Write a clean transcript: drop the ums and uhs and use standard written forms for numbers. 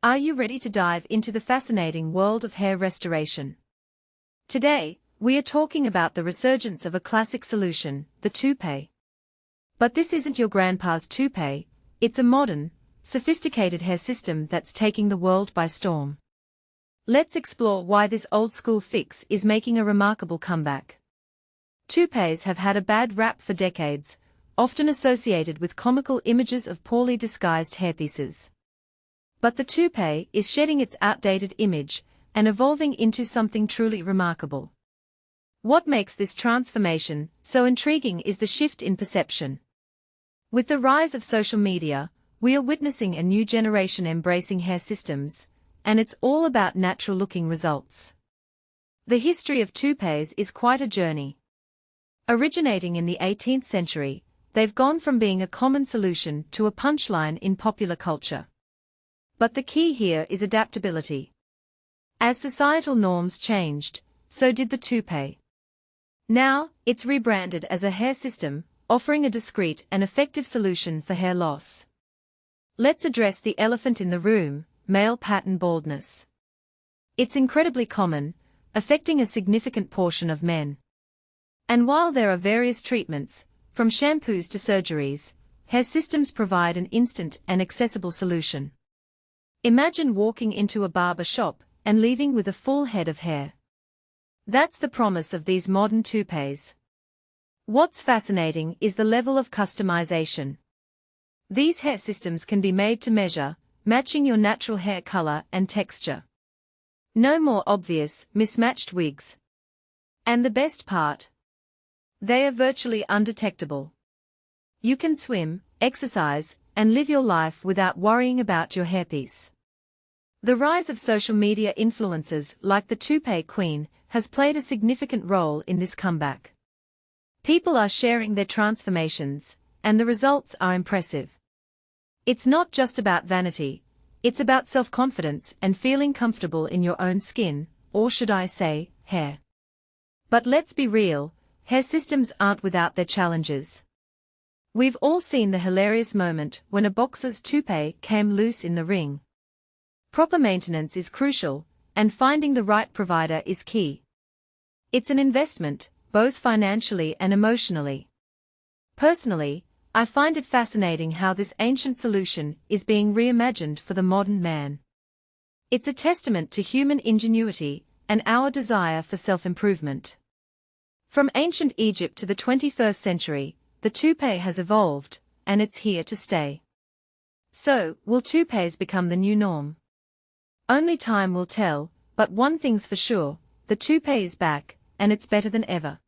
Are you ready to dive into the fascinating world of hair restoration? Today, we are talking about the resurgence of a classic solution, the toupee. But this isn't your grandpa's toupee, it's a modern, sophisticated hair system that's taking the world by storm. Let's explore why this old-school fix is making a remarkable comeback. Toupees have had a bad rap for decades, often associated with comical images of poorly disguised hairpieces. But the toupee is shedding its outdated image and evolving into something truly remarkable. What makes this transformation so intriguing is the shift in perception. With the rise of social media, we are witnessing a new generation embracing hair systems, and it's all about natural-looking results. The history of toupees is quite a journey. Originating in the 18th century, they've gone from being a common solution to a punchline in popular culture. But the key here is adaptability. As societal norms changed, so did the toupee. Now, it's rebranded as a hair system, offering a discreet and effective solution for hair loss. Let's address the elephant in the room, male pattern baldness. It's incredibly common, affecting a significant portion of men. And while there are various treatments, from shampoos to surgeries, hair systems provide an instant and accessible solution. Imagine walking into a barber shop and leaving with a full head of hair. That's the promise of these modern toupees. What's fascinating is the level of customization. These hair systems can be made to measure, matching your natural hair color and texture. No more obvious, mismatched wigs. And the best part? They are virtually undetectable. You can swim, exercise, and live your life without worrying about your hairpiece. The rise of social media influencers like the toupee queen has played a significant role in this comeback. People are sharing their transformations, and the results are impressive. It's not just about vanity, it's about self-confidence and feeling comfortable in your own skin, or should I say, hair. But let's be real, hair systems aren't without their challenges. We've all seen the hilarious moment when a boxer's toupee came loose in the ring. Proper maintenance is crucial, and finding the right provider is key. It's an investment, both financially and emotionally. Personally, I find it fascinating how this ancient solution is being reimagined for the modern man. It's a testament to human ingenuity and our desire for self-improvement. From ancient Egypt to the 21st century, the toupee has evolved, and it's here to stay. So, will toupees become the new norm? Only time will tell, but one thing's for sure, the toupee is back, and it's better than ever.